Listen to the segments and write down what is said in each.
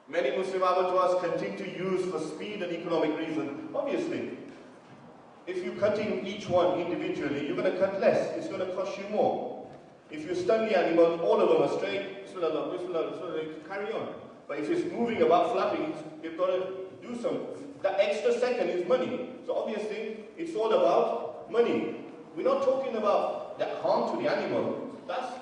Many Muslim abattoirs continue to use for speed and economic reasons. Obviously, if you're cutting each one individually, you're going to cut less. It's going to cost you more. If you stun the animal, all of them are straight, bismillah, bismillah, bismillah, carry on. But if it's moving about, flapping, you've got to do something. That extra second is money. So obviously, it's all about money. We're not talking about the harm to the animal. That's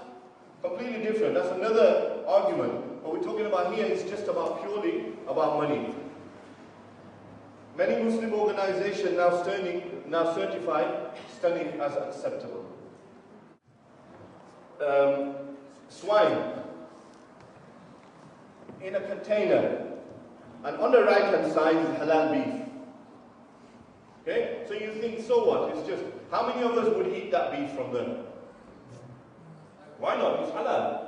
completely different. That's another argument. What we're talking about here is just about purely about money. Many Muslim organizations now certify stunning as acceptable. Swine in a container, and on the right hand side is halal beef. Okay? So you think, so what? It's just, how many of us would eat that beef from there? Why not? It's halal.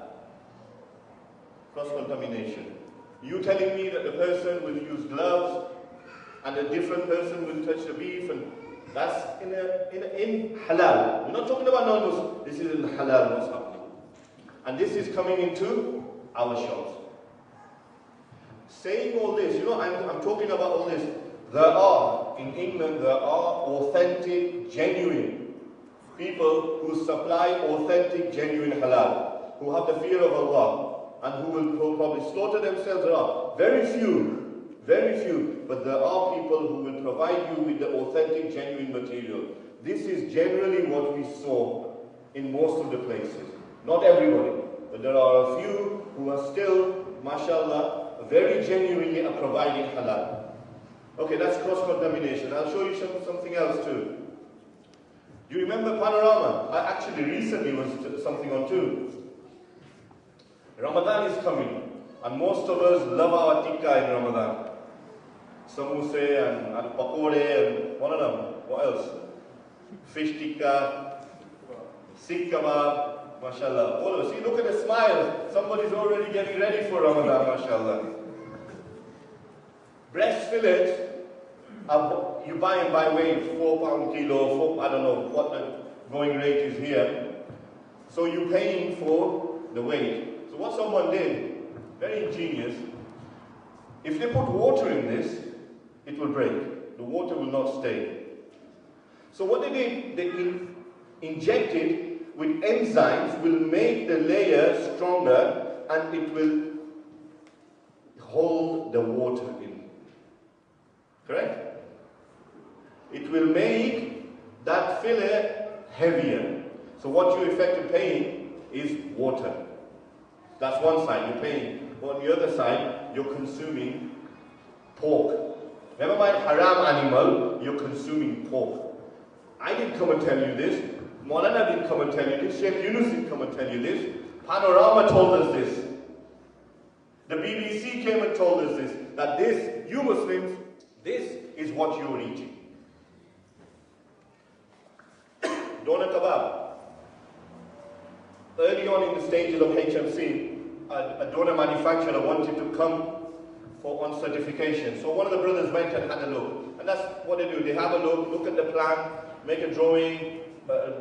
Cross-contamination. You telling me that the person will use gloves and a different person will touch the beef, and that's in halal. We're not talking about non-Muslim. This is in halal what's happening. And this is coming into our shops. Saying all this, I'm talking about all this. In England, there are authentic, genuine people who supply authentic, genuine halal, who have the fear of Allah, and who will probably slaughter themselves. There are very few, but there are people who will provide you with the authentic, genuine material. This is generally what we saw in most of the places. Not everybody, but there are a few who are still, mashallah, very genuinely are providing halal. Okay, that's cross-contamination. I'll show you something else too. Do you remember panorama? I actually recently was something on too. Ramadan is coming, and most of us love our tikka in Ramadan. Samose and pakore and one of them. What else? Fish tikka, sikh kebab. MashaAllah. All of us. See, look at the smile. Somebody's already getting ready for Ramadan, MashaAllah. Breast fillets, you buy them by weight, £4 kilo, I don't know what the going rate is here. So you're paying for the weight. So what someone did, very ingenious, if they put water in this, it will break. The water will not stay. So what they did, they injected with enzymes, will make the layer stronger, and it will hold the water in. Correct? It will make that fillet heavier. So what you're effectively paying is water. That's one side, you're paying. On the other side, you're consuming pork. Never mind haram animal, you're consuming pork. I didn't come and tell you this. Maulana didn't come and tell you this. Sheikh Yunus didn't come and tell you this. Panorama told us this. The BBC came and told us this. That this, you Muslims, this is what you're eating. Doner kebab. Early on in the stages of HMC, a doner manufacturer wanted to come on certification. So one of the brothers went and had a look. And that's what they do. They have a look at the plan, make a drawing,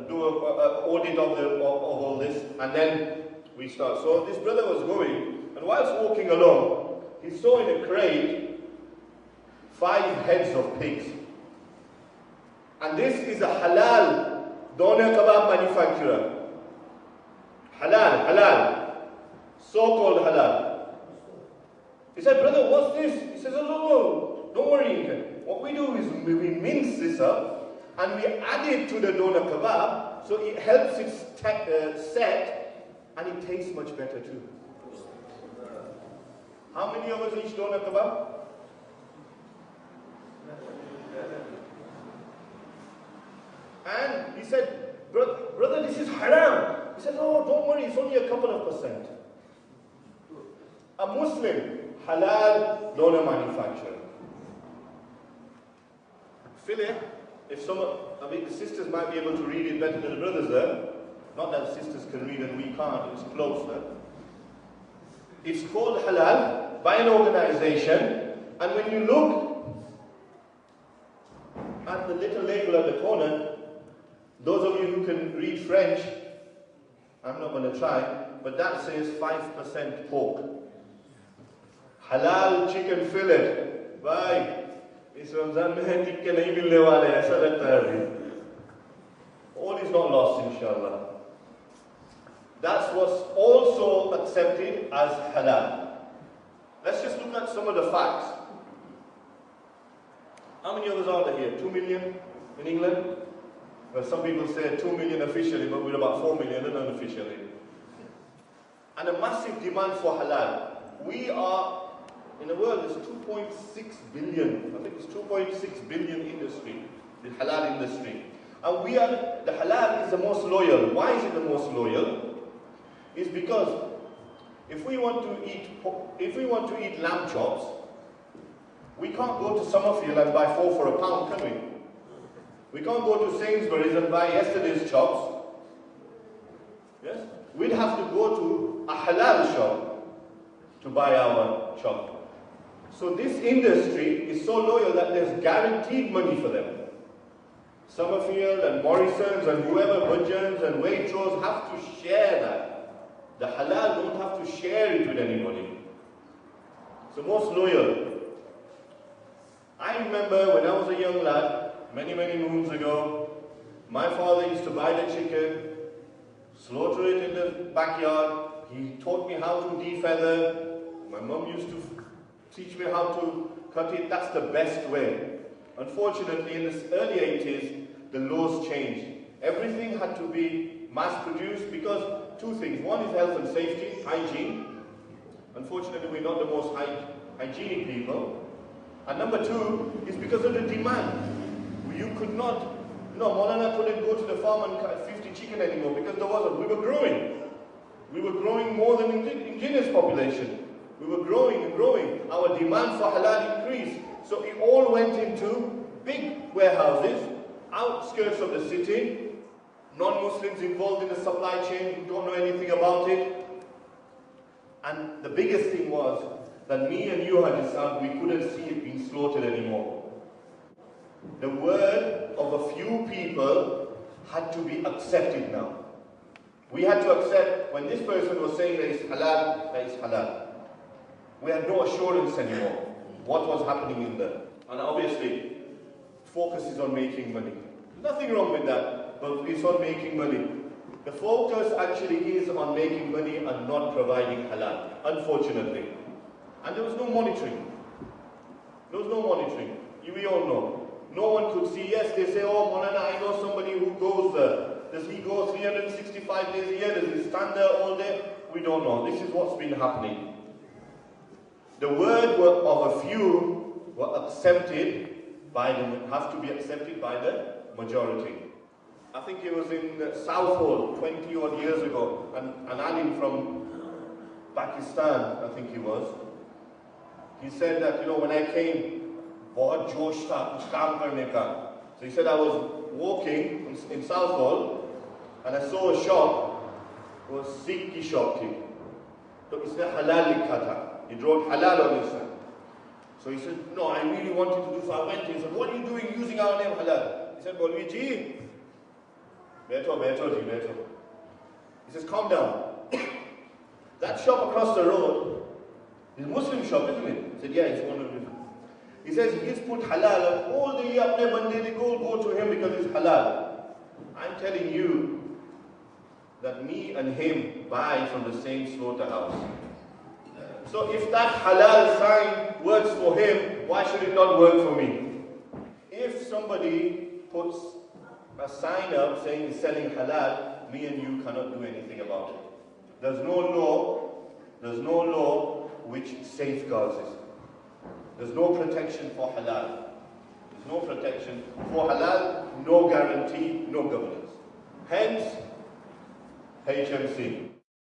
do an audit of all this, and then we start. So this brother was going, and whilst walking along, he saw in a crate 5 heads of pigs. And this is a halal doner kebab manufacturer. Halal. So-called halal. He said, brother, what's this? He says, oh, no, don't worry. What we do is we mince this up, and we add it to the doner kebab, so it helps it set, and it tastes much better too. How many of us eat doner kebab? And he said, brother, this is haram. He said, oh, don't worry, it's only a couple of percent. A Muslim, halal doner manufacturer. Fillet, if someone, the sisters might be able to read it better than the brothers there. Not that sisters can read and we can't, it's closer. It's called halal by an organization, and when you look at the little label at the corner, those of you who can read French, I'm not going to try, but that says 5% pork. halal chicken fillet. भाई इस रमजान में टिक्के नहीं मिलने वाले ऐसा लगता है अभी. All is not lost, inshallah. That's what's also accepted as halal. Let's just look at some of the facts. How many of us are there here? 2 million in England? Well, some people say 2 million officially, but we're about 4 million unofficially. And a massive demand for halal. We are, in the world, there's 2.6 billion. I think it's 2.6 billion industry, the halal industry. And we are, the halal is the most loyal. Why is it the most loyal? It's because if we want to eat lamb chops, we can't go to Summerfield and buy 4 for £1, can we? We can't go to Sainsbury's and buy yesterday's chops. Yes? We'd have to go to a halal shop to buy our chop. So this industry is so loyal that there's guaranteed money for them. Summerfield and Morrison's and whoever, Budgeons and Waitrose have to share that. The halal don't have to share it with anybody. It's the most loyal. I remember when I was a young lad, many moons ago, my father used to buy the chicken, slaughter it in the backyard. He taught me how to defeather. My mum used to teach me how to cut it. That's the best way. Unfortunately, in the early 80s, the laws changed. Everything had to be mass-produced because two things. One is health and safety, hygiene. Unfortunately, we're not the most hygienic people. And number two is because of the demand. You could not, Maulana couldn't go to the farm and cut 50 chicken anymore because there wasn't. We were growing. We were growing more than indigenous population. We were growing and growing. Our demand for halal increased. So it all went into big warehouses, outskirts of the city, non-Muslims involved in the supply chain who don't know anything about it. And the biggest thing was that me and you, Haji Sahib, we couldn't see it being slaughtered anymore. The word of a few people had to be accepted now. We had to accept when this person was saying that it's halal, that it's halal. We had no assurance anymore what was happening in there. And obviously, focus is on making money. Nothing wrong with that, but it's on making money. The focus actually is on making money and not providing halal, unfortunately. And there was no monitoring. There was no monitoring. We all know. No one could see. Yes, they say, oh, Maulana, I know somebody who goes there. Does he go 365 days a year? Does he stand there all day? We don't know. This is what's been happening. The word of a few were accepted by them, have to be accepted by the majority. I think it was in Southall 20 odd years ago, an alim from Pakistan, I think he was. He said that, when I came, बहुत जोश था कुछ काम करने का. So he said I was walking in Southall and I saw a shop. It was Sikh की shop थी. तो इसने halal लिखा था. He wrote halal on his sign. So he said, no, I really wanted to do so. I went. He said, what are you doing using our name halal? He said, Bolvi ji, beto ji, beto. He says, calm down. That shop across the road is a Muslim shop, isn't it? He said, yeah, it's one of them. He says he's put halal and all the apne bande they go to him because it's halal. I'm telling you that me and him buy from the same slaughterhouse. So if that halal sign works for him, why should it not work for me? If somebody puts a sign up saying he's selling halal, me and you cannot do anything about it. There's no law which safeguards it. There's no protection for halal. There's no protection for halal, no guarantee, no governance. Hence, HMC.